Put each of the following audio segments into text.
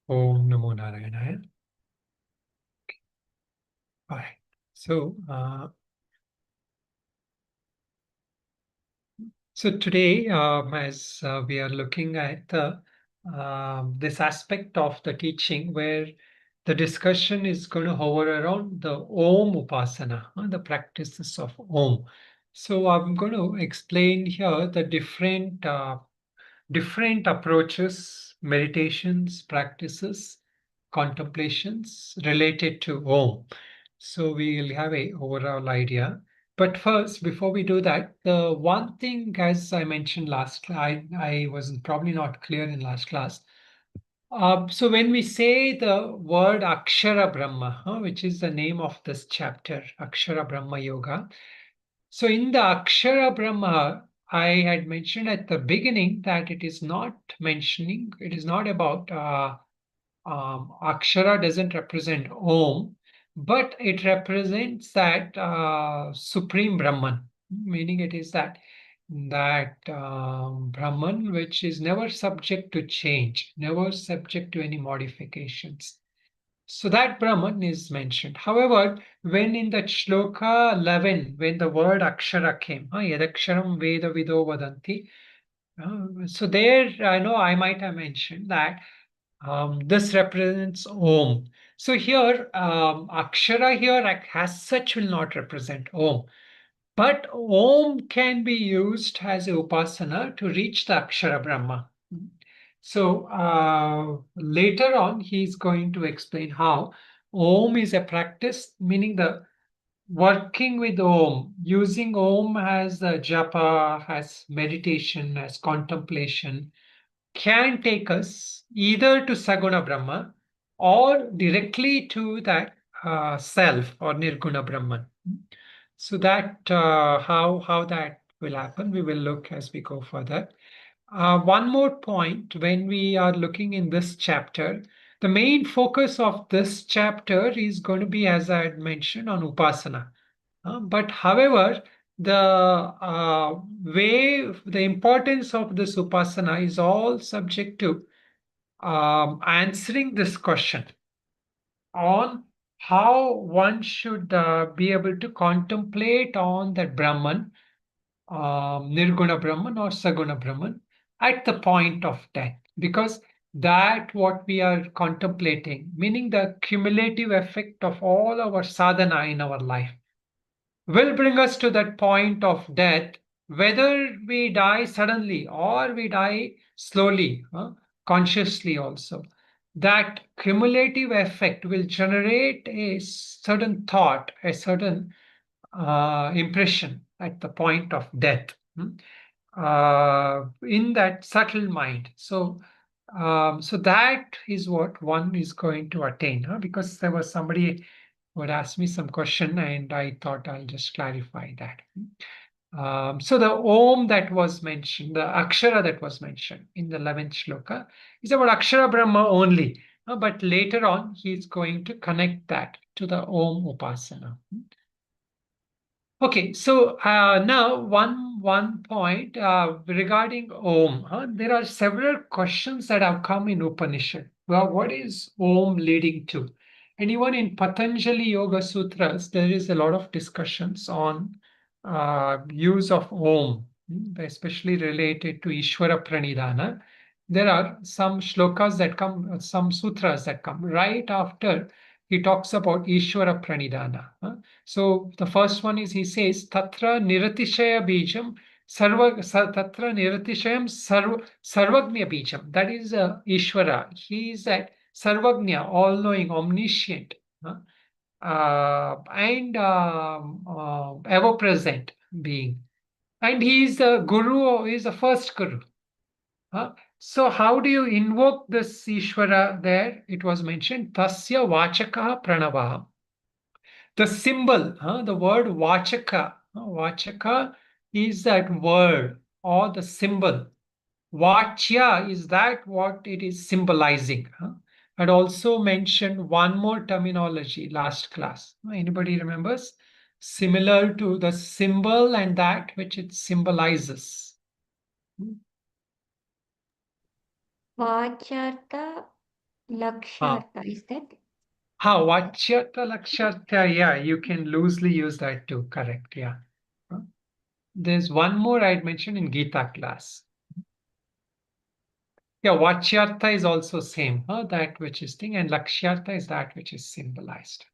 Om Namo Narayana. All right. So, today, as we are looking at this aspect of the teaching, where the discussion is going to hover around the Om Upasana, the practices of Om. So, I'm going to explain here the different approaches, meditations, practices, contemplations related to Om. So we will have a overall idea. But first, before we do that, the one thing, as I mentioned last, I was probably not clear in last class. So when we say the word Akshara Brahma, which is the name of this chapter, Akshara Brahma Yoga. So in the Akshara Brahma, I had mentioned at the beginning that it is not about Akshara doesn't represent Om, but it represents that Supreme Brahman, meaning it is that Brahman which is never subject to change, never subject to any modifications. So that Brahman is mentioned. However, when in that shloka 11, when the word Akshara came, Yadaksharam Veda Vido Vadanti, so there I know I might have mentioned that this represents Om. So here, Akshara here as such will not represent Om. But Om can be used as a Upasana to reach the Akshara Brahma. So later on, he's going to explain how Om is a practice, meaning the working with Om, using Om as the japa, as meditation, as contemplation, can take us either to Saguna Brahma or directly to that self or Nirguna Brahman. So that how that will happen, we will look as we go further. One more point when we are looking in this chapter, the main focus of this chapter is going to be, as I had mentioned, on Upasana. But however, the importance of this Upasana is all subject to answering this question on how one should be able to contemplate on that Brahman, Nirguna Brahman or Saguna Brahman at the point of death. Because that what we are contemplating, meaning the cumulative effect of all our sadhana in our life, will bring us to that point of death, whether we die suddenly or we die slowly, consciously also. That cumulative effect will generate a certain thought, a certain impression at the point of death, in that subtle mind. So, so that is what one is going to attain, because there was somebody would ask me some question and I thought I'll just clarify that. So the Om that was mentioned, the Akshara that was mentioned in the 11th shloka is about Akshara Brahma only. But later on, he's going to connect that to the Om Upasana. Okay, so now one point regarding Om. There are several questions that have come in Upanishad. Well, what is Om leading to? And even in Patanjali Yoga Sutras, there is a lot of discussions on use of Om, especially related to Isvara Pranidhana. There are some shlokas that come, some sutras that come right after he talks about Ishvara Pranidhana. So the first one is he says Tatra Niratishaya Bijam Tatra Niratishayam Sarvagnya Bijam. That is Ishvara. He is that Sarvagnya, all-knowing, omniscient, and ever-present being. And he is the Guru, he is the first Guru. So how do you invoke this Ishvara there? It was mentioned, Tasya vācakaḥ praṇavaḥ. The symbol, the word vācakaḥ. Vācakaḥ is that word or the symbol. Vācya is that what it is symbolizing. I'd also mentioned one more terminology last class. Anybody remembers? Similar to the symbol and that which it symbolizes. Vācārtha Lakshartha, is that? Vachyartha, lakshartha, yeah, you can loosely use that too, correct, yeah. Huh? There's one more I'd mentioned in Gita class. Yeah, vachyartha is also same, that which is thing, and lakshyartha is that which is symbolized.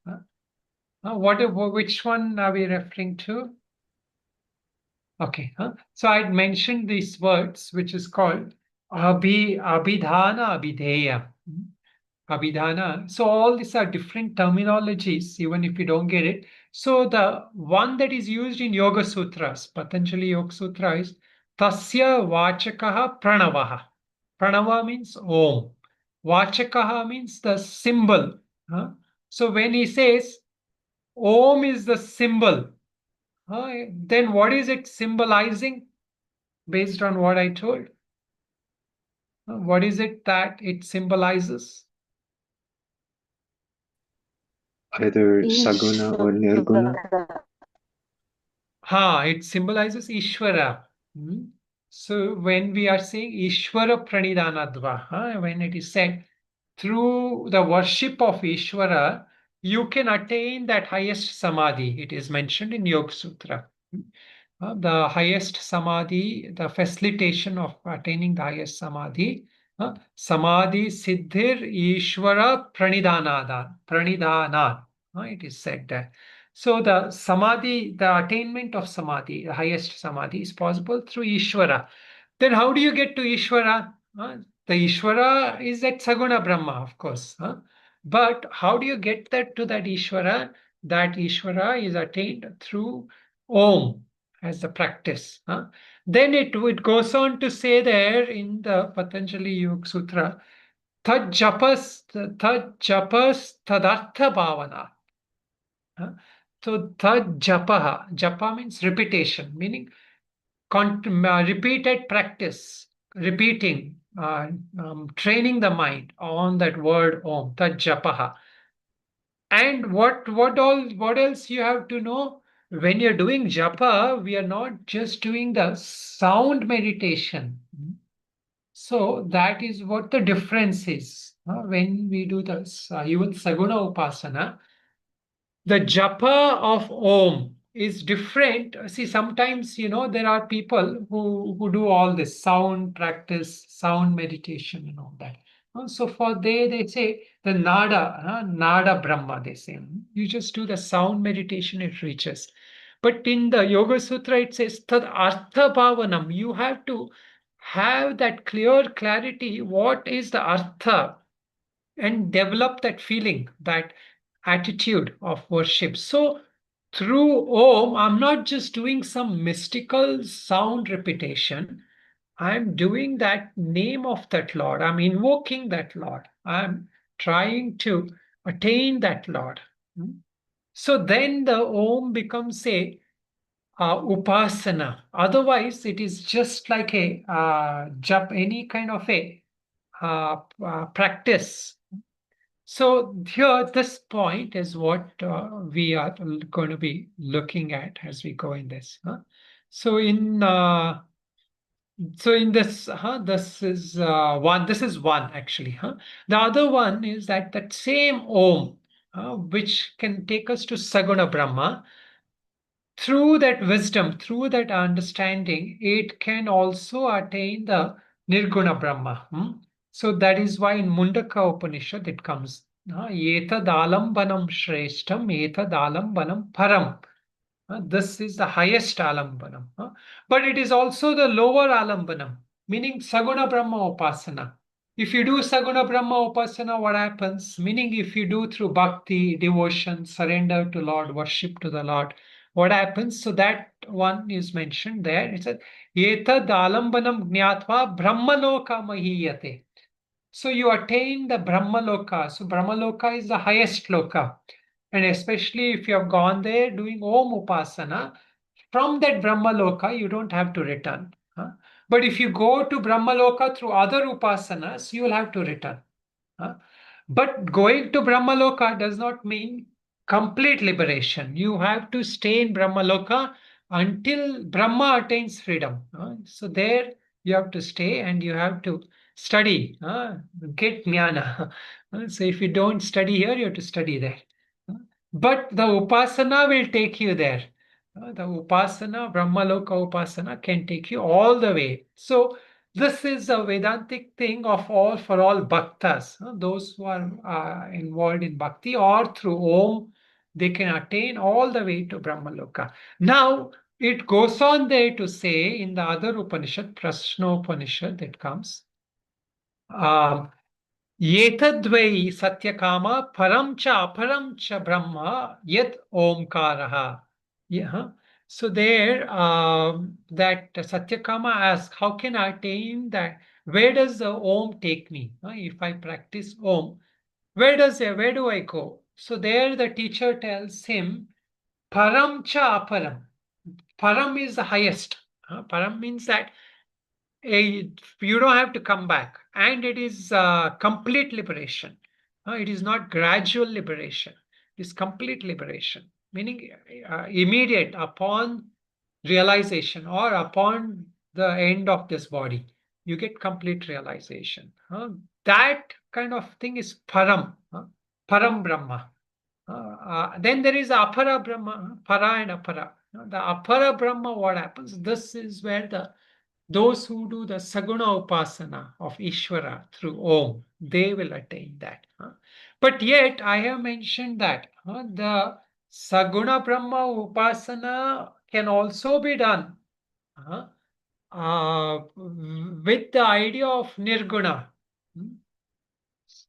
Which one are we referring to? Okay, so I'd mentioned these words, which is called abhidhana, abhideya. Abhidhana. So all these are different terminologies, even if you don't get it. So the one that is used in Yoga Sutras, Patanjali Yog Sutra is Tasya vācakaḥ praṇavaḥ. Pranava means Om. Vācakaḥ means the symbol. So when he says Om is the symbol, then what is it symbolizing based on what I told? What is it that it symbolizes? Either Saguna or Nirguna. It symbolizes Isvara. So when we are saying Isvara Pranidhanadva, when it is said through the worship of Isvara, you can attain that highest samadhi. It is mentioned in Yoga Sutra. The highest samadhi, the facilitation of attaining the highest samadhi, samadhi siddhir Ishvara pranidhanat. It is said there. So the samadhi, the attainment of samadhi, the highest samadhi is possible through Ishvara. Then how do you get to Ishvara? The Ishvara is at Saguna Brahma, of course. But how do you get to that Ishvara? That Ishvara is attained through Om as the practice. Then it goes on to say there in the Patanjali Yog Sutra, Tajjapas tadarthabhāvanam. So japa means repetition, meaning repeated practice, repeating, training the mind on that word Om, Tajjapaha. And what else you have to know? When you're doing japa, we are not just doing the sound meditation. So that is what the difference is. When we do this, even Saguna Upasana, the japa of Om is different. See, sometimes, there are people who do all this sound practice, sound meditation and all that. So for they say the nada Brahma, they say. You just do the sound meditation, it reaches. But in the Yoga Sutra, it says tadarthabhāvanam. You have to have that clear clarity. What is the artha? And develop that feeling, that attitude of worship. So through Om, I'm not just doing some mystical sound repetition. I'm doing that name of that Lord. I'm invoking that Lord. I'm trying to attain that Lord. So then the Om becomes a Upasana. Otherwise, it is just like a jap, any kind of a practice. So here, this point is what we are going to be looking at as we go in this. So in this, this is one. This is one actually. The other one is that same Om, which can take us to Saguna Brahma. Through that wisdom, through that understanding, it can also attain the Nirguna Brahma. So that is why in Mundaka Upanishad it comes, Etadalambanam Shreshtam, Etadalambanam Param. This is the highest alambanam. But it is also the lower alambanam, meaning Saguna Brahma Upasana. If you do Saguna Brahma Upasana, what happens? Meaning if you do through bhakti, devotion, surrender to Lord, worship to the Lord, what happens? So that one is mentioned there. It says, Etad alambanam jnatva brahmaloka mahiyate. So you attain the Brahmaloka. So Brahmaloka is the highest loka. And especially if you have gone there doing Om Upasana, from that Brahmaloka, you don't have to return. But if you go to Brahmaloka through other Upasanas, you will have to return. But going to Brahmaloka does not mean complete liberation. You have to stay in Brahmaloka until Brahma attains freedom. So there you have to stay and you have to study, get jnana. So if you don't study here, you have to study there. But the upasana will take you there. The upasana, Brahmaloka upasana can take you all the way. So this is a Vedantic thing of all for all bhaktas, those who are involved in bhakti or through Om, they can attain all the way to Brahmaloka. Now, it goes on there to say in the other Upanishad, Prashna Upanishad that comes, Yetadvai satyakama param cha aparam cha brahma yat omkaraha. Yeah. So there, that Satyakama asks, how can I attain that? Where does the Om take me? If I practice Om, where do I go? So there the teacher tells him, param cha aparam. Param is the highest. Param means that you don't have to come back, and it is complete liberation. It is not gradual liberation. It is complete liberation, meaning immediate upon realization or upon the end of this body. You get complete realization. That kind of thing is param, param Brahma. Then there is apara Brahma, para and apara. The apara Brahma, what happens? This is where those who do the Saguna Upasana of Isvara through Om, they will attain that. But yet, I have mentioned that the Saguna Brahma Upasana can also be done with the idea of Nirguna.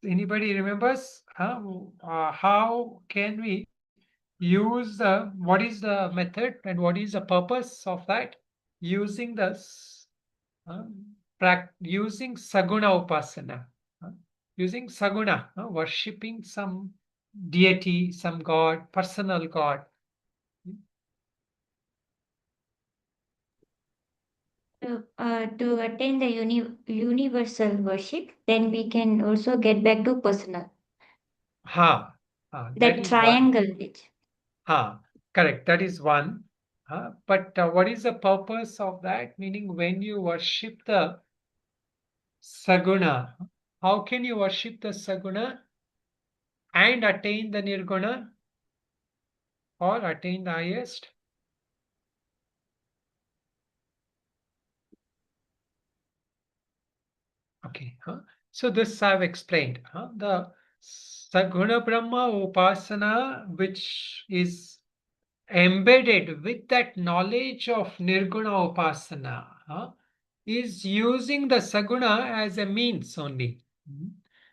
Anybody remembers how can we use what is the method and what is the purpose of that? Using using Saguna Upasana, using Saguna, worshipping some deity, some god, personal god. To attain the universal worship, then we can also get back to personal. That triangle. Correct. That is one. But what is the purpose of that? Meaning, when you worship the Saguna, how can you worship the Saguna and attain the Nirguna or attain the highest? Okay. So this I've explained. The Saguna Brahma Upasana, which is embedded with that knowledge of Nirguna Upasana, is using the Saguna as a means only.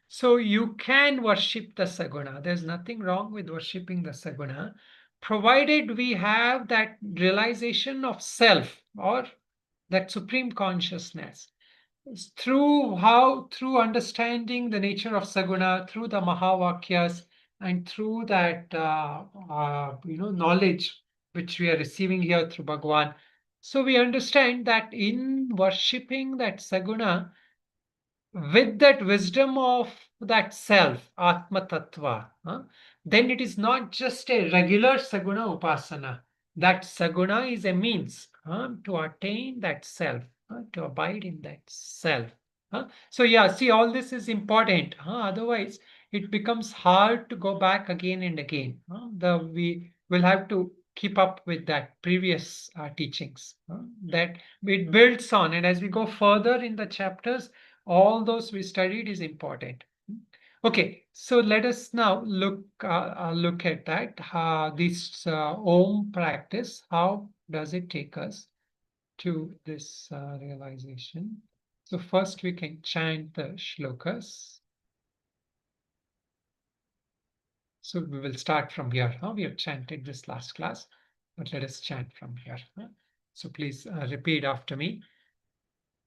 So you can worship the Saguna. There's nothing wrong with worshipping the Saguna, provided we have that realization of self or that supreme consciousness. Through understanding the nature of Saguna, through the Mahavakyas, and through that knowledge which we are receiving here through Bhagavan. So we understand that in worshipping that Saguna, with that wisdom of that self, Atma Tattva, then it is not just a regular Saguna Upasana. That Saguna is a means to attain that self, to abide in that self. So yeah, see, all this is important. Otherwise, it becomes hard to go back again and again. We will have to keep up with that previous teachings. That it builds on, and as we go further in the chapters, all those we studied is important. Okay, so let us now look at that. This Om practice, how does it take us to this realization? So first we can chant the shlokas. So we will start from here. We have chanted this last class, but let us chant from here. So please repeat after me.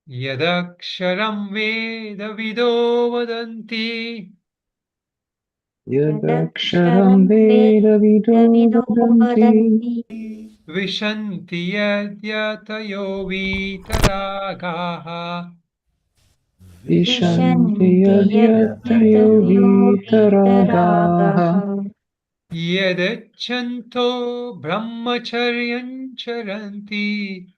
Yadaksharam Vedavido Vadanti Yadaksharam Vedavido vadanti Vishanti Yadyatayo Vitaragaha Vishanti Yadyatayo Vitaragaha Yadachanto Brahmacharyan Charanti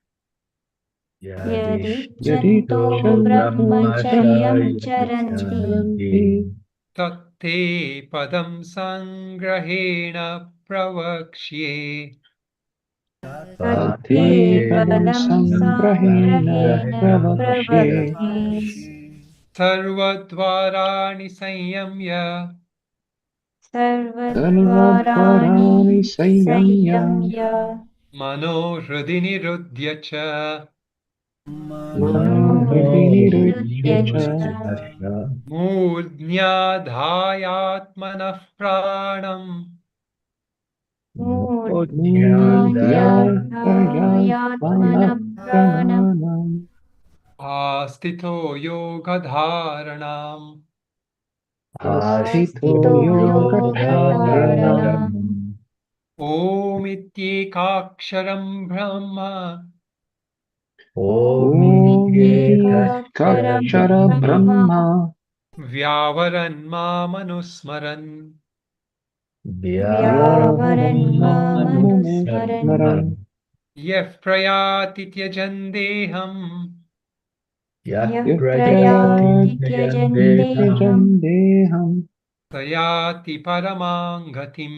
Yadichanto brahmacharyam charanti tatte padam sangrahena pravakshye. Tatte padam sangrahena pravakti Sarvadvarani sanyamya Sarvadvarani sanyamya mano hridi nirudhya cha Manohridi nirudhya cha Mūļņādhāyātmanah prāṇam Mudhyātayatmanah Pranam pranānam āstito yogadhāranam Asthito yogadharanam yogadharanam Om ityekāksharam brahma Om ekakshara brahma vyāvaran māmanusmaran Vyavaran Vyavanmamanusmaran mamanusmaran yah prayāti tyajandeham Yaprayati tyajandeha Jandeham tayāti paramāṅ gatim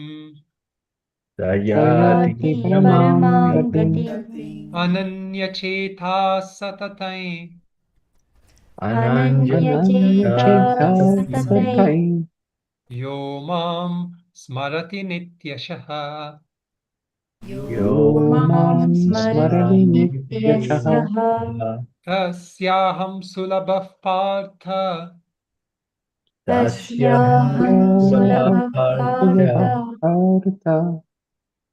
Tayati Yati paramam gatim paramangati ananyachetā satatai Ananyacheta Ananyacheta satatai satai yo mam smarati nityashaha Yo Mam mam smarati smarani nityachaha nityasyaha tasyaham sulabhah partha Tasyaham sulabha partha Sulabhakarta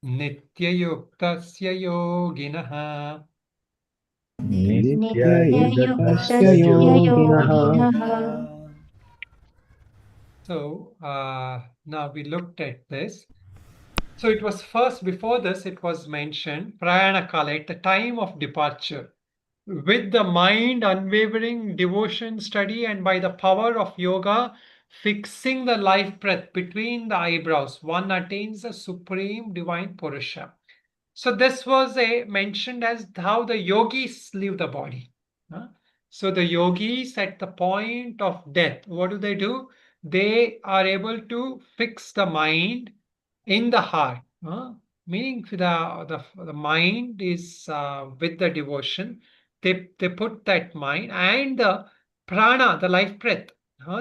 nityayuktasya yoginaha. Nityayuktasya Nityayuktasya yoginaha yoginaha So now we looked at this. So it was first, before this, it was mentioned, praṇavaḥ, at the time of departure, with the mind unwavering devotion, study, and by the power of yoga, fixing the life breath between the eyebrows, one attains the supreme divine Purusha. So this was mentioned as how the yogis leave the body. So the yogis at the point of death, what do? They are able to fix the mind in the heart, meaning the mind is with the devotion. They put that mind and the prana, the life breath.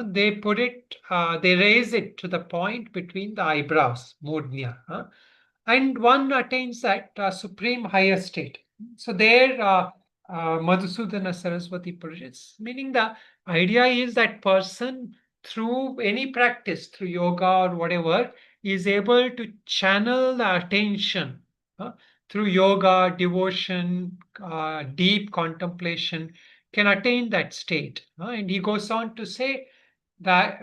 They put it, they raise it to the point between the eyebrows, mudnya. And one attains that supreme higher state. So there, Madhusudana Saraswati projects, meaning the idea is that person through any practice, through yoga or whatever, is able to channel the attention through yoga, devotion, deep contemplation, can attain that state. And he goes on to say that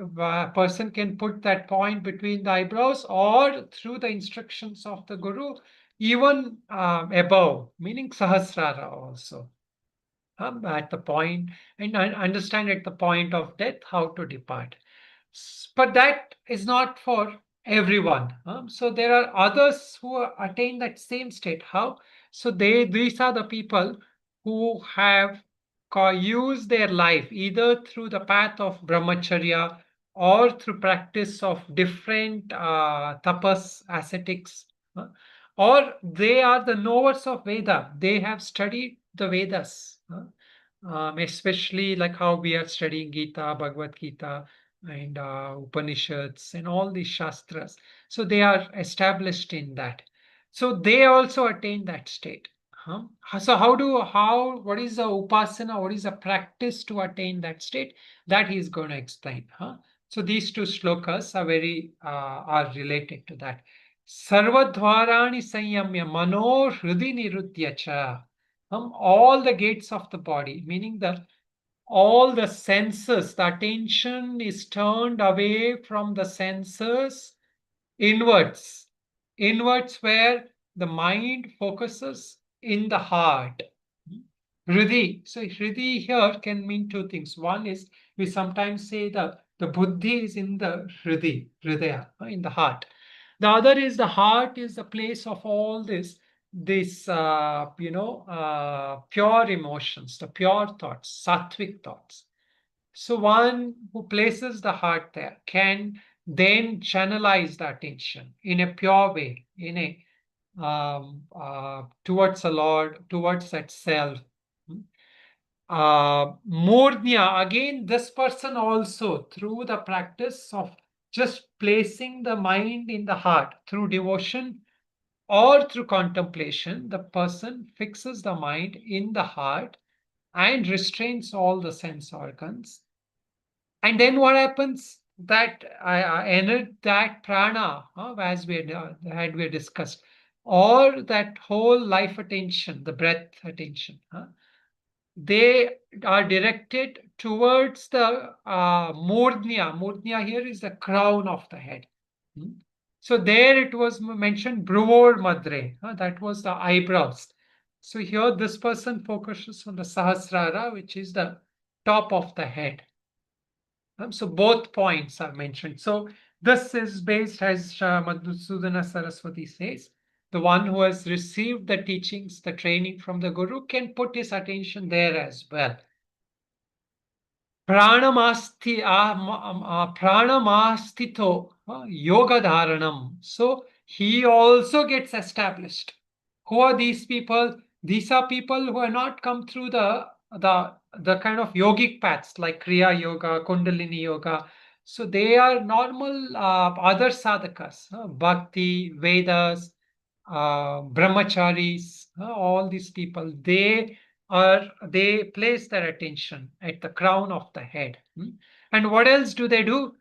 person can put that point between the eyebrows or through the instructions of the guru, even above, meaning Sahasrara also. At the point, and understand at the point of death how to depart. But that is not for everyone. So there are others who attain that same state. How? So these are the people who have used their life either through the path of brahmacharya or through practice of different tapas, ascetics, or they are the knowers of Veda. They have studied the Vedas. Especially like how we are studying Gita, Bhagavad Gita, and Upanishads, and all these Shastras. So they are established in that. So they also attain that state. So what is the Upasana, what is the practice to attain that state? That he is going to explain. So these two shlokas are related to that. Sarvadvarani sanyamya mano hridi nirudhya cha. All the gates of the body, meaning all the senses, the attention is turned away from the senses inwards, where the mind focuses in the heart. Hridi. So Hridi here can mean two things. One is we sometimes say the buddhi is in the Hridi, Hridaya, in the heart. The other is the heart is the place of all this this, pure emotions, the pure thoughts, sattvic thoughts. So one who places the heart there can then channelize the attention in a pure way, in a towards the Lord, towards that self. Murnya, again, this person also, through the practice of just placing the mind in the heart through devotion or through contemplation, the person fixes the mind in the heart and restrains all the sense organs. And then what happens? That that prana, as we discussed, or that whole life attention, the breath attention, they are directed towards the murdhya. Murdhya here is the crown of the head. So there it was mentioned bruvor madre, that was the eyebrows. So here this person focuses on the sahasrara, which is the top of the head. So both points are mentioned. So this is based, as Madhusudana Saraswati says, the one who has received the teachings, the training from the Guru can put his attention there as well. Pranamastito yoga dharanam. So he also gets established. Who are these people? These are people who have not come through the kind of yogic paths like Kriya Yoga, Kundalini Yoga. So they are normal other sadhakas, Bhakti, Vedas, Brahmacharis, all these people. They place their attention at the crown of the head. And what else do they do?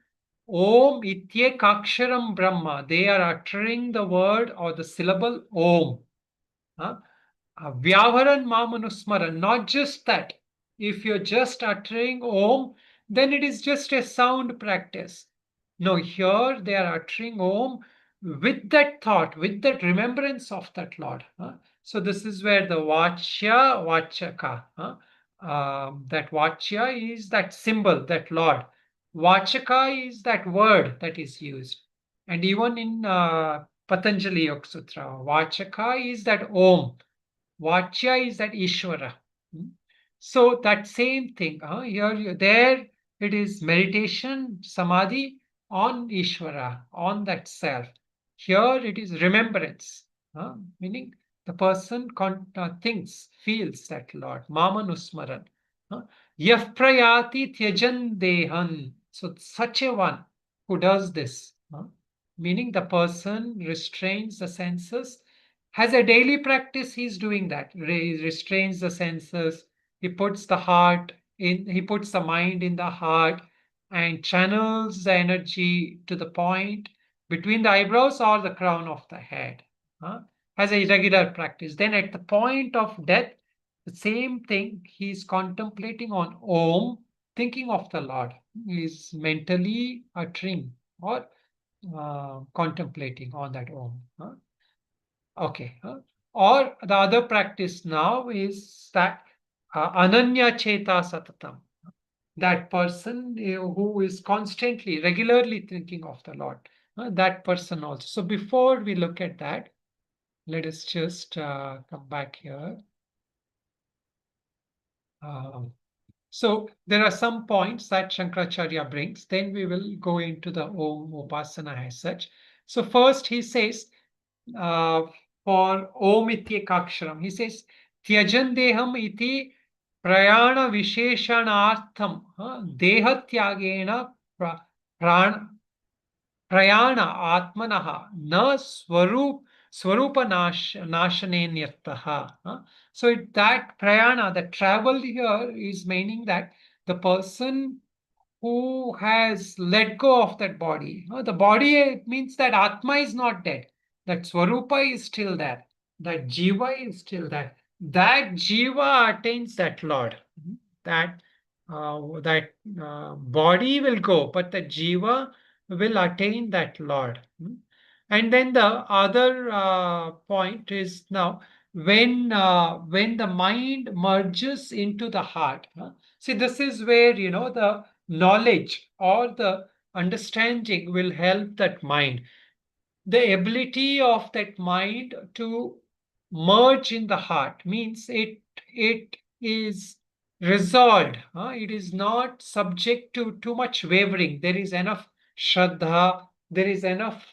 Om ityekaksharam brahma. They are uttering the word or the syllable Om. Vyavaran mamanusmaran. Not just that. If you're just uttering Om, then it is just a sound practice. No, here they are uttering Om with that thought, with that remembrance of that Lord. So this is where the vācakaḥ. That vācya is that symbol, that Lord. Vācakaḥ is that word that is used. And even in Patanjali Yog Sutra, vācakaḥ is that Om. Vācya is that Isvara. So that same thing. There it is meditation, samadhi on Isvara, on that self. Here it is remembrance, meaning the person thinks, feels that Lord. Mamanusmaran. Yah prayati tyajan dehan. So such a one who does this, meaning the person restrains the senses, has a daily practice, he's doing that. He restrains the senses, he puts the mind in the heart and channels the energy to the point between the eyebrows or the crown of the head. Has a regular practice. Then at the point of death, the same thing, he's contemplating on Om, thinking of the Lord. He's mentally uttering or contemplating on that Om. Okay. Or the other practice now is that ananya cheta satatam. That person who is constantly, regularly thinking of the Lord. That person also. So before we look at that, let us just come back here. So there are some points that Shankaracharya brings. Then we will go into the Om Upasana as such. So first he says, for Om ityekaksharam, he says, Tyajan deham iti prayana visheshanartham dehatyagena prayana atmanaha na swarupa nashanenyartaha. So that prayana, the travel here is meaning that the person who has let go of that body. The body means that Atma is not dead. That Swarupa is still there. That Jiva is still there. That Jiva attains that Lord. That body will go, but the Jiva will attain that Lord. And then the other point is now when the mind merges into the heart. See, this is where the knowledge or the understanding will help that mind. The ability of that mind to merge in the heart, means it is resolved. It is not subject to too much wavering. There is enough shraddha, there is enough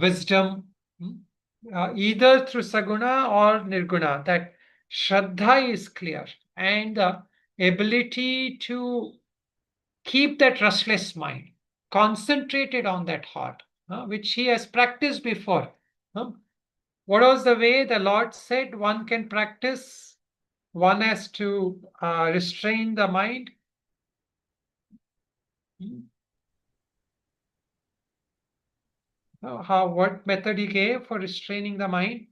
wisdom, either through Saguna or Nirguna, that shraddha is clear, and the ability to keep that restless mind concentrated on that heart, which he has practiced before. What was the way the Lord said one can practice? One has to restrain the mind. What method he gave for restraining the mind?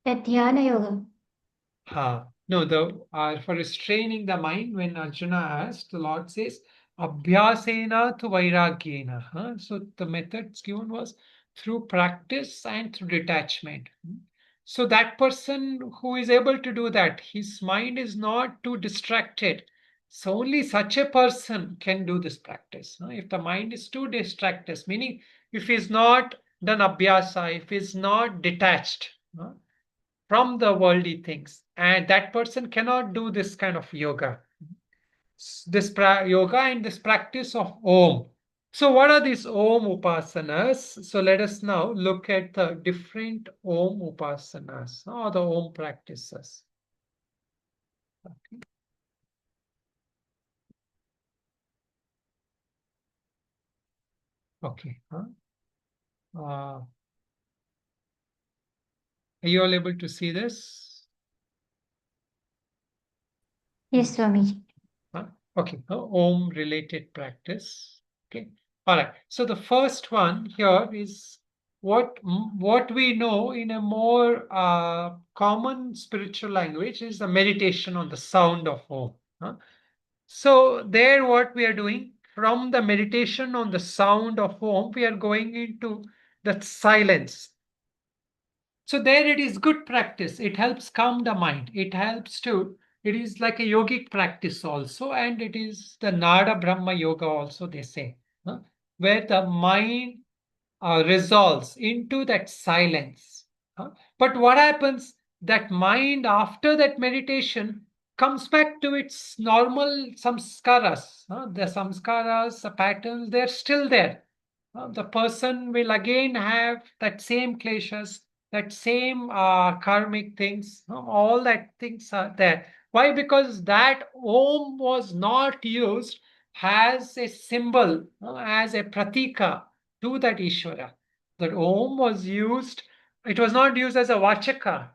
The Dhyana Yoga. No, for restraining the mind, when Arjuna asked, the Lord says, Abhyasena to Vairagyena. So the methods given was through practice and through detachment. So that person who is able to do that, his mind is not too distracted. So only such a person can do this practice. If the mind is too distracted, meaning if he's not done abhyasa, if he's not detached from the worldly things, and that person cannot do this kind of yoga, yoga and this practice of Om. So what are these Om Upasanas? So let us now look at the different Om Upasanas or the Om practices. Okay. Are you all able to see this? Yes, Swamiji. Okay, Om related practice. Okay, all right. So the first one here is what we know in a more common spiritual language is the meditation on the sound of Om. So there, what we are doing from the meditation on the sound of Om, we are going into that silence. So there it is good practice. It helps calm the mind. It is like a yogic practice also, and it is the Nada Brahma Yoga also, they say, where the mind resolves into that silence. But what happens? That mind after that meditation comes back to its normal samskaras. The samskaras, the patterns, they're still there. The person will again have that same kleshas, that same karmic things, all that things are there. Why? Because that Om was not used as a symbol, as a pratika to that Ishvara. That Om was used, it was not used as a vācakaḥ.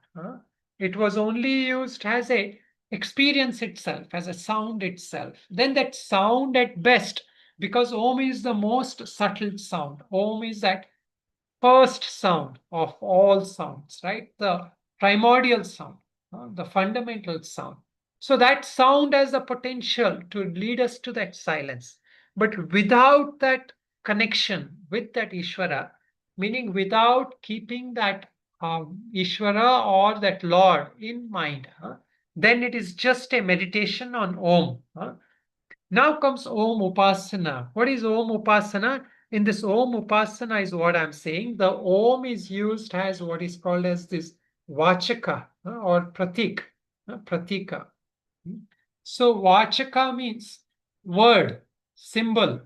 It was only used as a experience itself, as a sound itself. Then that sound at best, because Om is the most subtle sound. Om is that first sound of all sounds, right? The primordial sound, the fundamental sound. So that sound has the potential to lead us to that silence. But without that connection with that Ishvara, meaning without keeping that Ishvara or that Lord in mind, then it is just a meditation on Om. Now comes Om Upasana. What is Om Upasana? In this Om Upasana is what I'm saying. The Om is used as what is called as this vācakaḥ or pratika. So vācakaḥ means word, symbol.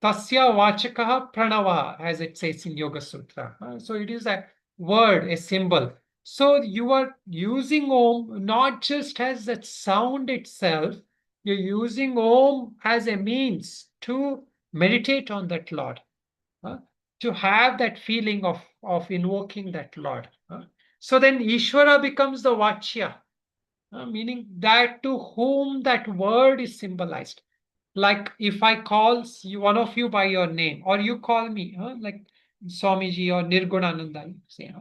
Tasya vācakaḥ praṇavaḥ, as it says in Yoga Sutra. So it is a word, a symbol. So you are using Om not just as that sound itself, you're using Om as a means to meditate on that Lord, to have that feeling of invoking that Lord. So then Ishvara becomes the Vachya, meaning that to whom that word is symbolized. Like if I call one of you by your name, or you call me, like Swamiji or Nirgunananda, you say.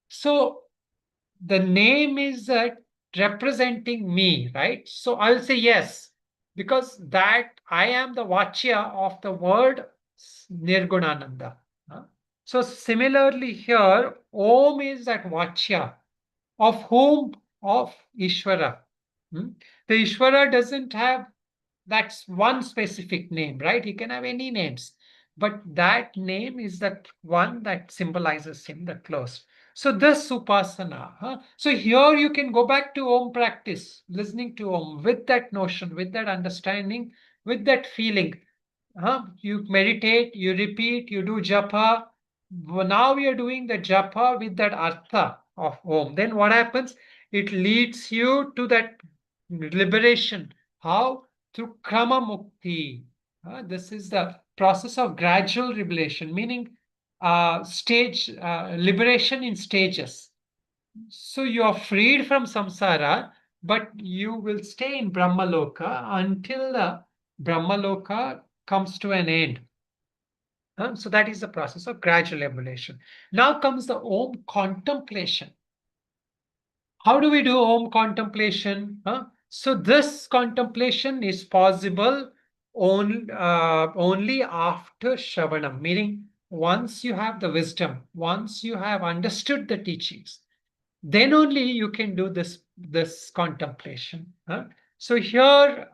So the name is representing me, right? So I'll say yes, because that I am the Vachya of the word Nirgunananda. So similarly here, Om is that Vachya of whom? Of Ishvara. The Ishvara doesn't have that's one specific name, right? He can have any names. but that name is that one that symbolizes him the close. So this upasana, so here you can go back to Om practice, listening to Om with that notion, with that understanding, with that feeling. You meditate, you repeat, you do japa. Now you're doing the japa with that artha of Om. Then what happens? It leads you to that liberation. How? Through krama mukti. This is the process of gradual liberation, meaning stage liberation in stages. So you are freed from samsara, but you will stay in Brahmaloka until the Brahmaloka comes to an end. So that is the process of gradual liberation. Now comes the Om contemplation. How do we do Om contemplation? So this contemplation is possible only after Shravanam, meaning once you have the wisdom, once you have understood the teachings, then only you can do this contemplation. So here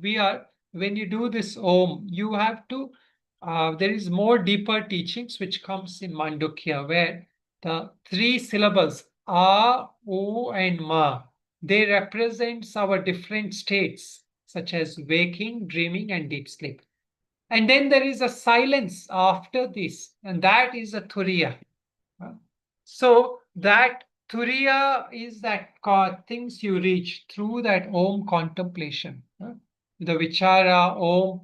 we are, when you do this Om, you have to, there is more deeper teachings which comes in Mandukya, where the three syllables A, U and Ma, they represent our different states such as waking, dreaming and deep sleep. And then there is a silence after this, and that is a Turiya. So that Turiya is that things you reach through that Om contemplation, the Vichara Om,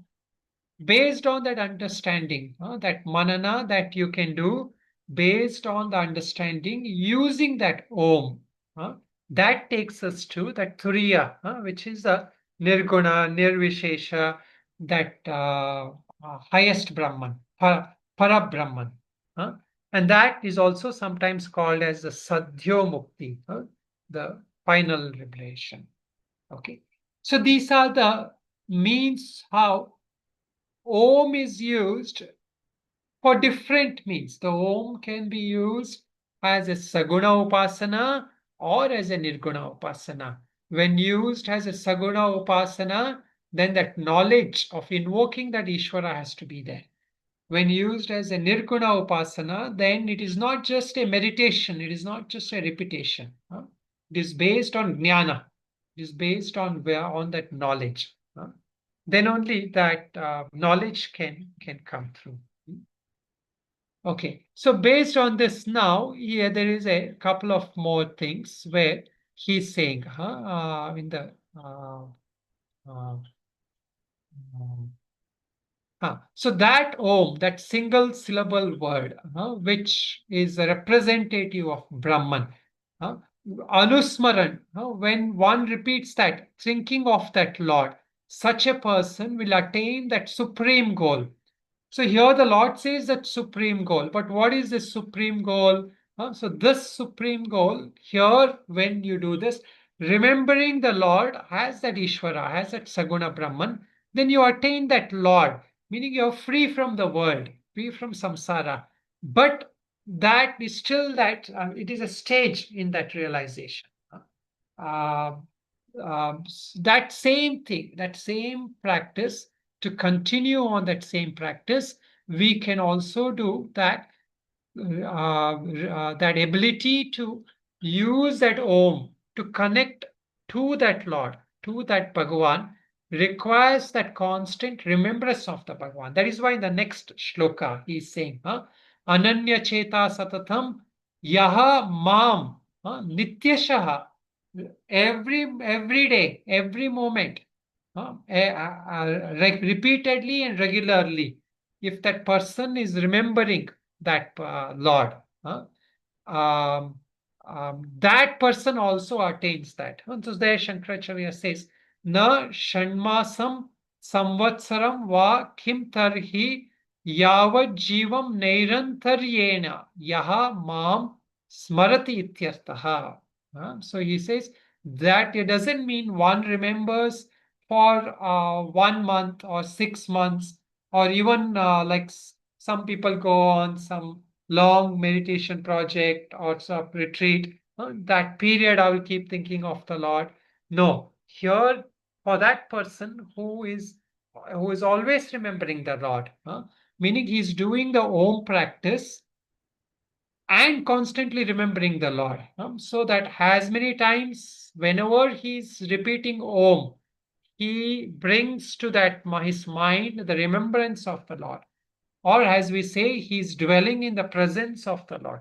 based on that understanding, that manana that you can do based on the understanding using that Om. That takes us to that Turiya, which is the Nirguna, Nirvishesha, that highest Brahman, Parabrahman. And that is also sometimes called as the Sadyo Mukti, the final liberation. Okay. So these are the means how Om is used for different means. The Om can be used as a Saguna Upasana or as a Nirguna Upasana. When used as a Saguna Upasana, then that knowledge of invoking that Isvara has to be there. When used as a Nirguna Upasana, then it is not just a meditation, it is not just a repetition. It is based on jnana. It is based on that knowledge. Then only that knowledge can come through. Okay, so based on this now, here there is a couple of more things where he's saying in the uh, so that Om, that single syllable word, which is a representative of Brahman, Anusmaran, when one repeats that, thinking of that Lord, such a person will attain that supreme goal. So here the Lord says that supreme goal, but what is this supreme goal? So this supreme goal, here when you do this, remembering the Lord as that Ishvara, as that Saguna Brahman, then you attain that Lord, meaning you're free from the world, free from samsara. But that is still that, it is a stage in that realization. Uh, that same thing, that same practice, to continue on that same practice, we can also do that, that ability to use that Om to connect to that Lord, to that Bhagavan, requires that constant remembrance of the Bhagavan. That is why in the next shloka he is saying, Ananya Cheta Satatam Yaha Mam Nityashaha, every day, every moment, repeatedly and regularly, if that person is remembering that Lord, that person also attains that. And so there Shankaracharya says, Na shanmasam samvatsaram va kim tarhi yavad jivam nairantaryena yaha mam smarati ityartaha. So he says that it doesn't mean one remembers for 1 month or 6 months, or even like some people go on some long meditation project or some retreat. That period I will keep thinking of the Lord. No, here for that person who is always remembering the Lord, meaning he's doing the Om practice and constantly remembering the Lord. So that as many times, whenever he's repeating Om, he brings to that his mind the remembrance of the Lord. Or as we say, he's dwelling in the presence of the Lord.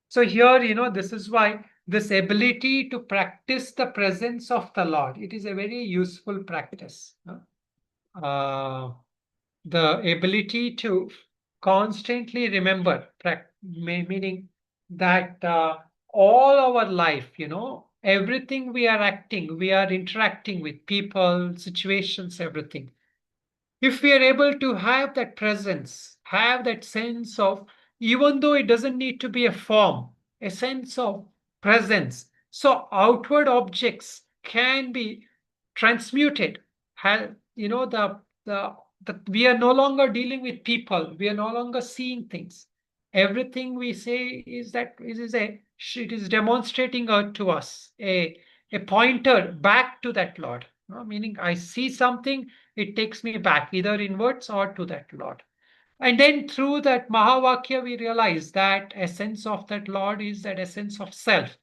So here, this is why this ability to practice the presence of the Lord, it is a very useful practice. The ability to constantly remember, meaning that all our life, everything we are acting, we are interacting with people, situations, everything. If we are able to have that presence, have that sense of, even though it doesn't need to be a form, a sense of presence, so outward objects can be transmuted. We are no longer dealing with people, we are no longer seeing things. Everything we say is that it is demonstrating out to us a pointer back to that Lord. Meaning I see something, it takes me back either inwards or to that Lord. And then through that Mahavakya, we realize that essence of that Lord is that essence of self.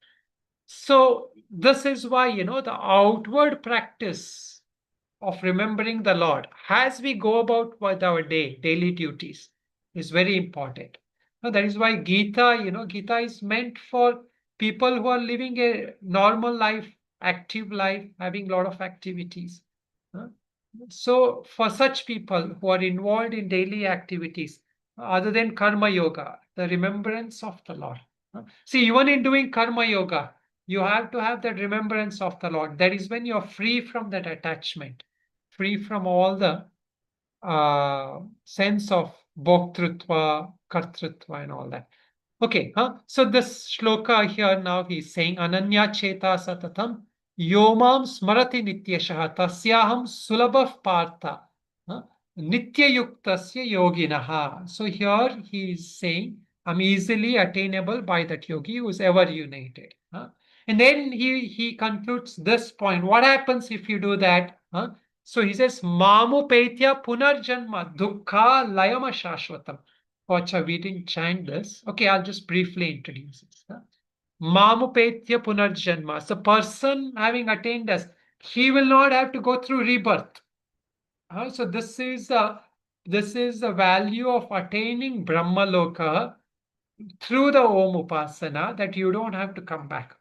So this is why, the outward practice of remembering the Lord as we go about with our daily duties is very important. Now, that is why Gita is meant for people who are living a normal life, active life, having a lot of activities. So for such people who are involved in daily activities, other than karma yoga, the remembrance of the Lord. See, even in doing karma yoga, you have to have that remembrance of the Lord. That is when you're free from that attachment, free from all the sense of bhoktrutva, kartrutva, and all that. Okay, so this shloka here now he's saying Ananya Cheta Satatam Yomam Smarati Nityashaha Tasyaham Sulabhav Partha Nityayuktasya Yoginaha. So here he is saying I'm easily attainable by that yogi who is ever united. And then he concludes this point. What happens if you do that? So he says Mamupetya Punarjanma Dukkha Layama Shashvatam. Vacha, we didn't chant this. Okay, I'll just briefly introduce this. Mamupetya Punarjanma. So person having attained this, he will not have to go through rebirth. So this is the value of attaining Brahmaloka through the Om Upasana, that you don't have to come back.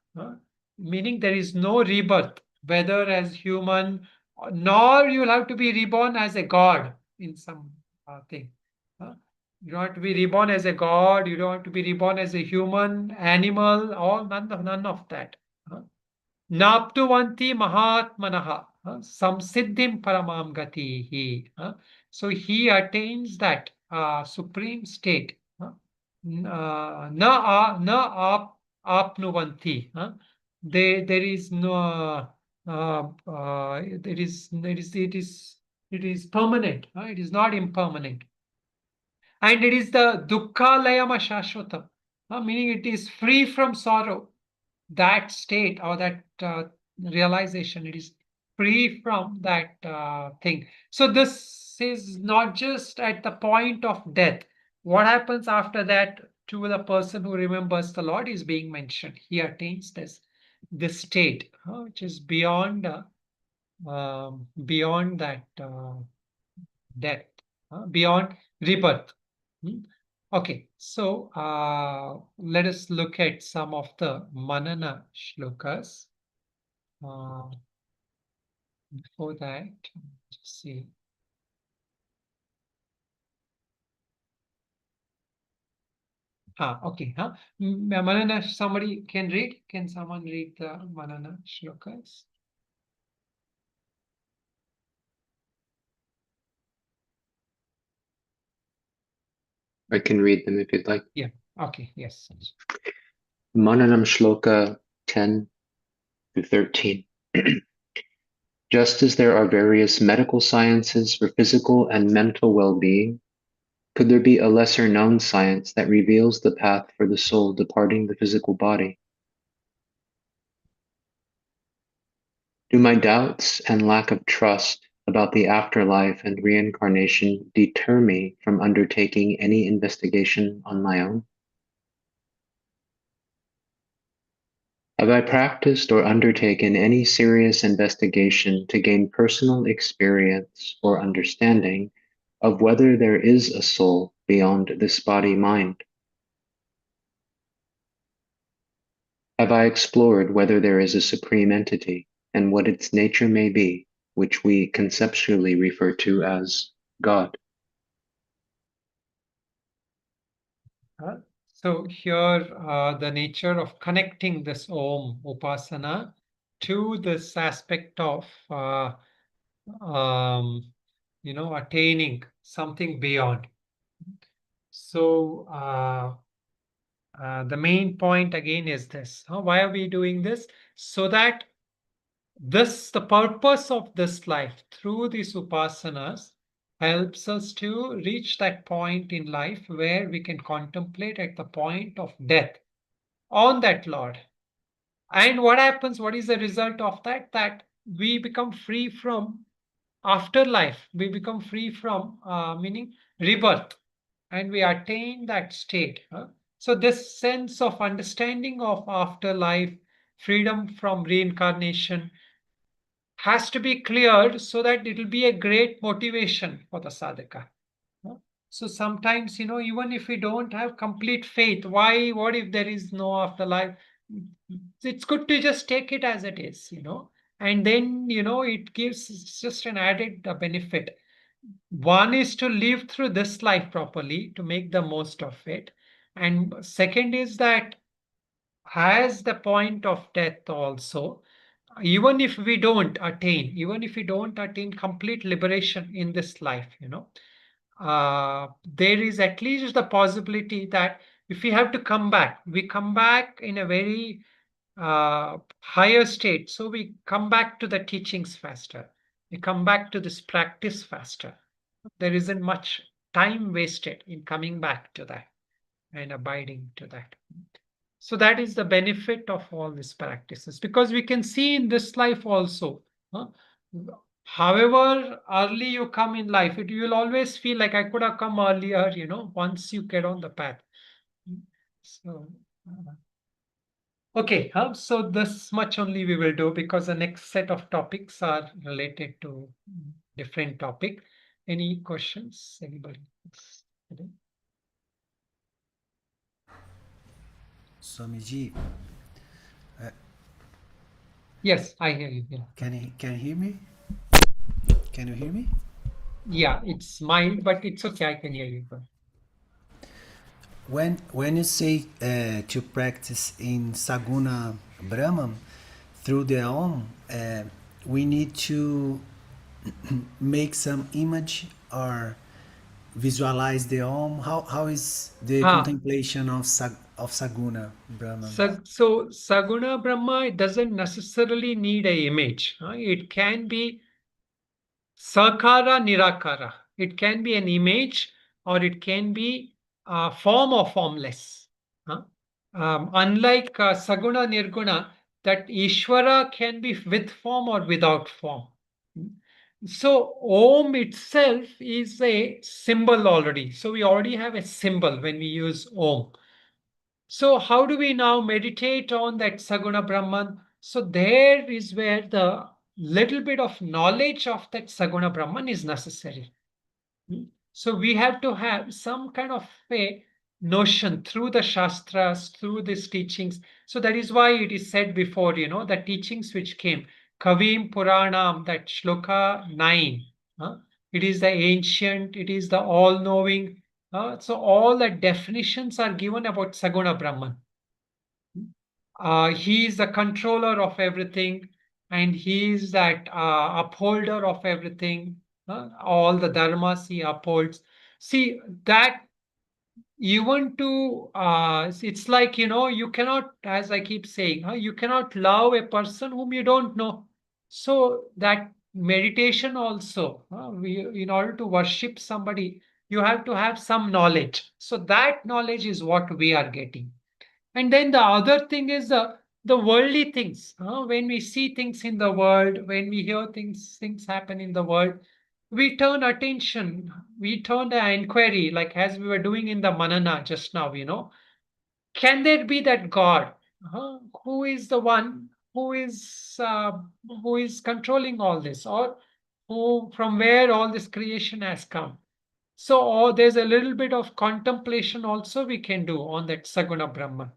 Meaning there is no rebirth, whether as human, nor you'll have to be reborn as a god in some thing. You don't have to be reborn as a god, you don't have to be reborn as a human, animal, none of that. Naptuvanti mahatmanaha samsiddhim paramam gatihi. So he attains that supreme state. Na apnuvanti. There is no it is permanent. It is not impermanent. And it is the dukkha layama shashvatam, meaning it is free from sorrow. That state or that realization, it is free from that thing. So this is not just at the point of death. What happens after that to the person who remembers the Lord is being mentioned. He attains this state, which is beyond that death, beyond rebirth. Okay, so let us look at some of the Manana shlokas. Before that, let's see. Okay. Manana, somebody can read? Can someone read the Manana shlokas? I can read them if you'd like. Yeah. Okay. Yes. Mananam Shloka 10-13. Just as there are various medical sciences for physical and mental well-being, could there be a lesser known science that reveals the path for the soul departing the physical body? Do my doubts and lack of trust about the afterlife and reincarnation deter me from undertaking any investigation on my own? Have I practiced or undertaken any serious investigation to gain personal experience or understanding of whether there is a soul beyond this body-mind? Have I explored whether there is a supreme entity and what its nature may be, which we conceptually refer to as God? So here, the nature of connecting this Om Upasana to this aspect of, attaining something beyond. So the main point again is this. Why are we doing this? So that the purpose of this life through these upasanas helps us to reach that point in life where we can contemplate at the point of death on that Lord. And what happens? What is the result of that? That we become free from afterlife. We become free from, meaning rebirth, and we attain that state. So this sense of understanding of afterlife, freedom from reincarnation, has to be cleared so that it will be a great motivation for the sadhaka. So sometimes, even if we don't have complete faith, what if there is no afterlife? It's good to just take it as it is, and then, it gives just an added benefit. One is to live through this life properly, to make the most of it. And second is that as the point of death also, even if we don't attain complete liberation in this life, there is at least the possibility that if we have to come back, we come back in a very higher state. So we come back to the teachings faster. We come back to this practice faster. There isn't much time wasted in coming back to that and abiding to that. So that is the benefit of all these practices, because we can see in this life also, however early you come in life, you will always feel like I could have come earlier, once you get on the path. So, okay, so this much only we will do, because the next set of topics are related to different topic. Any questions, anybody? Swamiji, Yes, I hear you. Yeah. can you hear me? Can you hear me? Yeah, it's mild, but it's okay. I can hear you. When you say to practice in Saguna Brahman through the Om, we need to make some image or visualize the Om. How is the contemplation of Saguna Brahman? So Saguna Brahma, it doesn't necessarily need an image. It can be sakara nirakara. It can be an image, or it can be form or formless. Unlike Saguna Nirguna, that Isvara can be with form or without form. So Om itself is a symbol already. So we already have a symbol when we use Om. So how do we now meditate on that Saguna Brahman? So there is where the little bit of knowledge of that Saguna Brahman is necessary. So we have to have some kind of a notion through the Shastras, through these teachings. So that is why it is said before, the teachings which came, Kavim Puranam, that Shloka 9. It is the ancient, it is the all-knowing. So all the definitions are given about Saguna Brahman. He is the controller of everything, and he is that upholder of everything. All the dharmas he upholds. See that even to it's like, you cannot, as I keep saying, you cannot love a person whom you don't know. So that meditation also, in order to worship somebody, you have to have some knowledge. So that knowledge is what we are getting. And then the other thing is the the worldly things. When we see things in the world, when we hear things happen in the world, we turn attention, we turn the inquiry, like as we were doing in the manana just now, can there be that God? Who is the one who is controlling all this, or from where all this creation has come? So, there's a little bit of contemplation also we can do on that Saguna Brahman.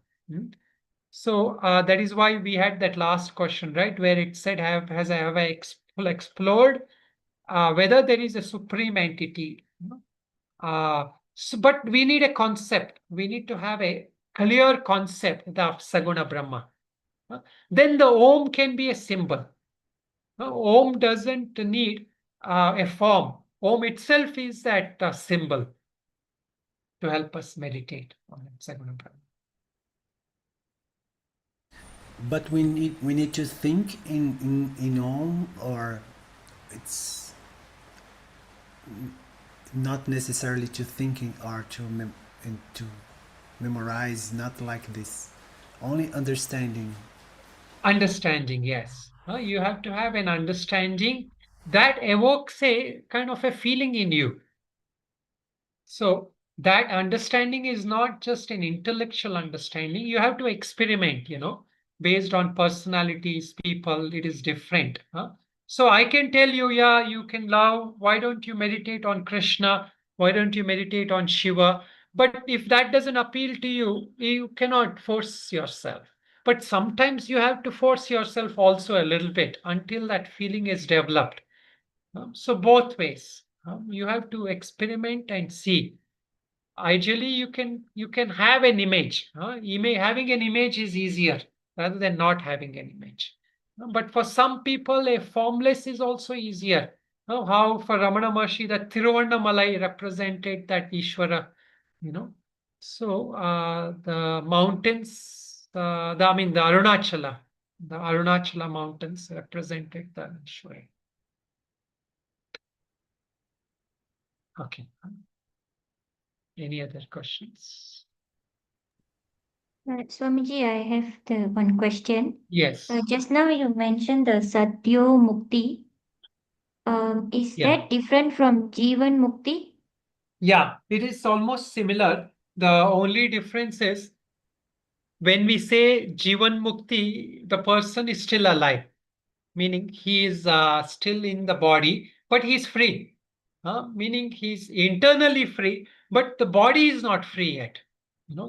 So that is why we had that last question, right, where it said, have I explored whether there is a supreme entity? But we need a concept. We need to have a clear concept of Saguna Brahma. Then the Om can be a symbol. Om doesn't need a form. Om itself is that symbol to help us meditate on that Saguna Brahma. But we need to think in Om, or it's not necessarily to thinking or to memorize, not like this, only understanding. Understanding, yes. You have to have an understanding that evokes a kind of a feeling in you. So that understanding is not just an intellectual understanding. You have to experiment, based on personalities, people, it is different. So I can tell you, yeah, you can love. Why don't you meditate on Krishna? Why don't you meditate on Shiva? But if that doesn't appeal to you, you cannot force yourself. But sometimes you have to force yourself also a little bit until that feeling is developed. So both ways. You have to experiment and see. Ideally, you can have an image. Having an image is easier rather than not having an image. But for some people, a formless is also easier. How for Ramana Maharshi, the Tiruvannamalai represented that Isvara, So the mountains, the Arunachala mountains represented the Ishvara. Okay. Any other questions? Swamiji, I have the one question. Yes. Just now you mentioned the Sadyo Mukti. Is Yeah. that different from Jivan Mukti? Yeah, it is almost similar. The only difference is when we say Jivan Mukti, the person is still alive, meaning he is still in the body, but he's free. Meaning he's internally free, but the body is not free yet.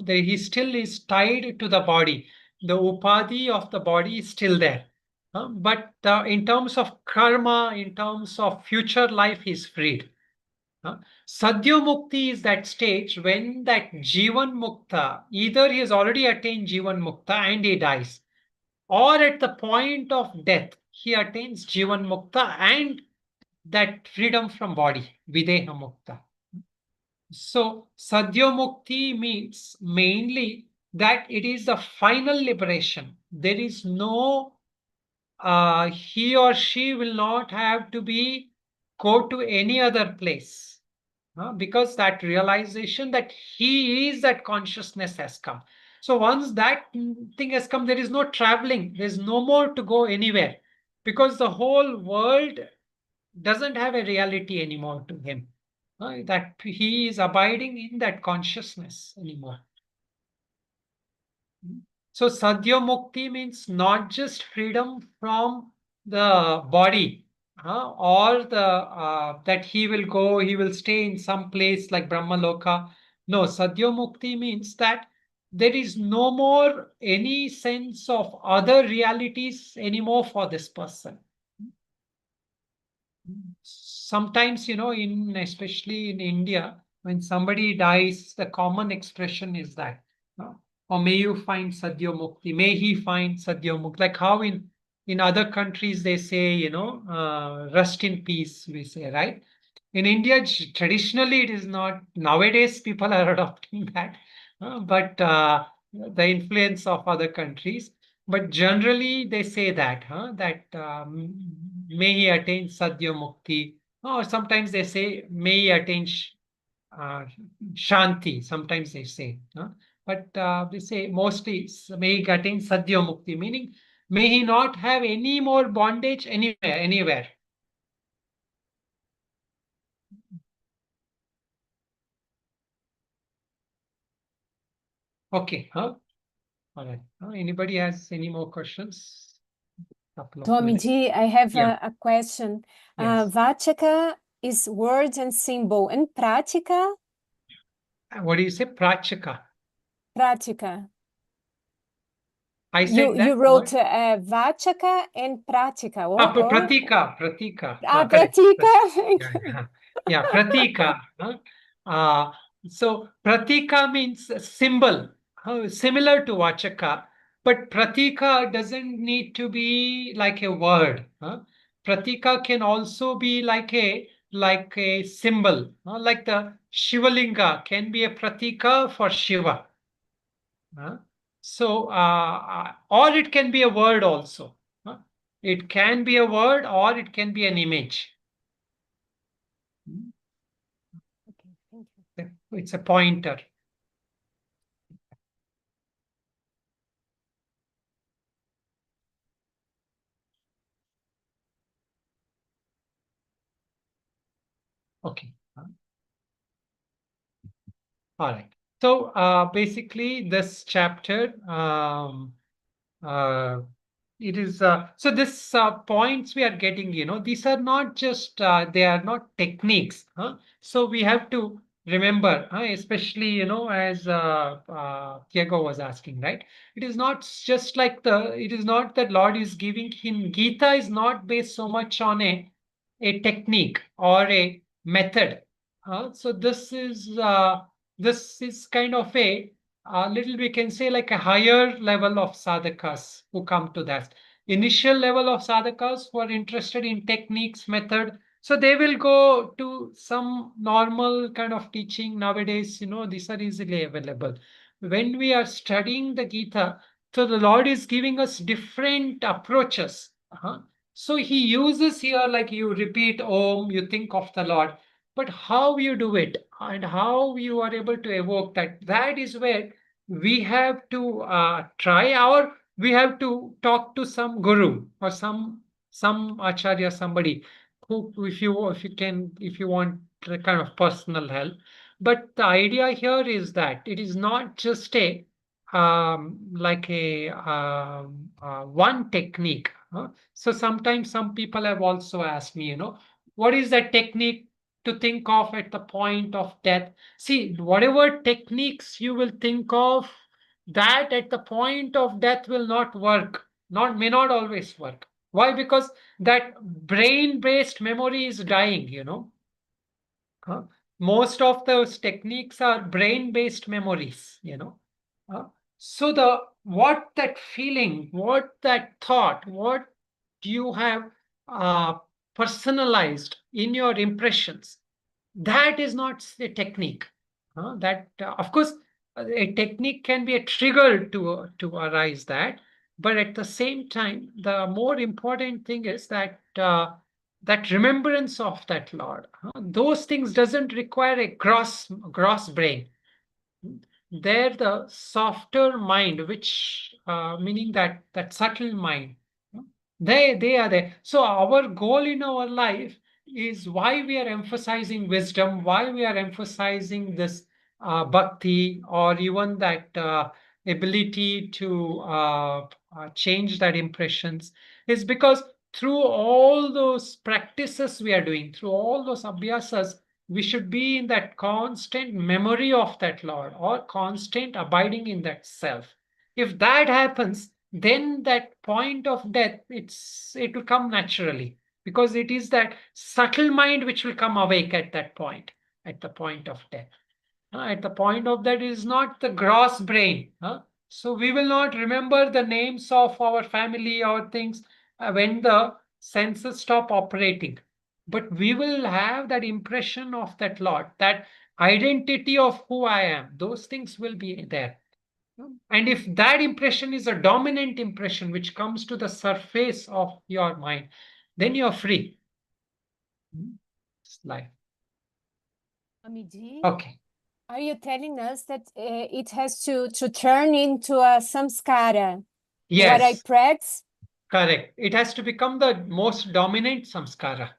He still is tied to the body. The upadhi of the body is still there. But in terms of karma, in terms of future life, he's freed. Sadyo Mukti is that stage when that Jivan Mukta, either he has already attained Jivan Mukta and he dies, or at the point of death, he attains Jivan Mukta and that freedom from body, Videha Mukta. So, Sadyo Mukti means mainly that it is the final liberation. There is no, he or she will not have to go to any other place. Because that realization that he is that consciousness has come. So once that thing has come, there is no traveling. There's no more to go anywhere because the whole world doesn't have a reality anymore to him. That he is abiding in that consciousness anymore. So Sadyo Mukti means not just freedom from the body, or that he will stay in some place like Brahmaloka. No, Sadyo Mukti means that there is no more any sense of other realities anymore for this person. Sometimes, especially in India, when somebody dies, the common expression is that, or may you find Sadyo Mukti, may he find Sadyo Mukti. Like how in other countries they say, rest in peace, we say, right? In India, traditionally it is not. Nowadays, people are adopting that, but the influence of other countries. But generally, they say that, that may he attain Sadyo Mukti. Or sometimes they say, may he attain uh, Shanti. Sometimes they say, but we say mostly may he attain Sadyo Mukti, meaning may he not have any more bondage anywhere. Okay, huh? All right. Anybody has any more questions? Swamiji, I have Yeah. a question. Yes. Vācakaḥ is words and symbol, and praṇavaḥ? What do you say? Praṇavaḥ. Praṇavaḥ. I said You wrote vācakaḥ and praṇavaḥ. Pratika. Correct. Pratika. Yeah, pratika. So pratika means symbol, similar to vācakaḥ, but pratika doesn't need to be like a word. Pratika can also be like a symbol, like the Shivalinga can be a pratika for Shiva. So, or it can be a word also. It can be a word or it can be an image. Okay, thank you. It's a pointer. Okay. All right. So basically this chapter, it is so this points we are getting, these are not just they are not techniques. So we have to remember, especially as Diego was asking, right? It is not just like it is not that Lord is giving him. Gita is not based so much on a technique or a method. So this is kind of a little, we can say, like a higher level of sadhakas who come to that. Initial level of sadhakas who are interested in techniques, method, so they will go to some normal kind of teaching nowadays. These are easily available. When we are studying the Gita, so the Lord is giving us different approaches. So he uses here, like you repeat Om, you think of the Lord, but how you do it and how you are able to evoke that is where we have to try, or we have to talk to some guru or some acharya, somebody who, if you want a kind of personal help. But the idea here is that it is not just a like a one technique. So sometimes some people have also asked me, what is the technique to think of at the point of death? See, whatever techniques you will think of, that at the point of death will not work, may not always work. Why? Because that brain-based memory is dying. Most of those techniques are brain-based memories. Uh, so what that feeling, what that thought, what you have personalized in your impressions, that is not a technique. That of course a technique can be a trigger to arise that, but at the same time the more important thing is that that remembrance of that Lord. Those things doesn't require a gross brain. They're the softer mind, which meaning that subtle mind. They are there. So our goal in our life is why we are emphasizing wisdom, why we are emphasizing this bhakti, or even that ability to change that impressions, is because through all those practices we are doing, through all those abhyasas, we should be in that constant memory of that Lord, or constant abiding in that self. If that happens, then that point of death, it will come naturally, because it is that subtle mind which will come awake at that point, at the point of death. At the point of that is not the gross brain. So we will not remember the names of our family or things when the senses stop operating. But we will have that impression of that Lord, that identity of who I am. Those things will be there. And if that impression is a dominant impression which comes to the surface of your mind, then you're free. It's life. Swamiji, Okay. Are you telling us that it has to turn into a samskara? What I Yes, practice? correct. It has to become the most dominant samskara.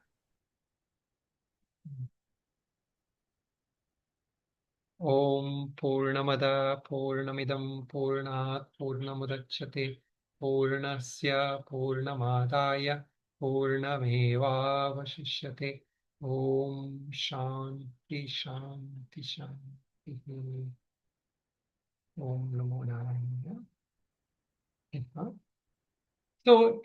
Om Purnamada Purnamidam Purnat Purnamudachyate Purnasya Purnamadaya Purnamevavashishyate. Om Shanti Shanti Shanti. Om Namo Narayana. So,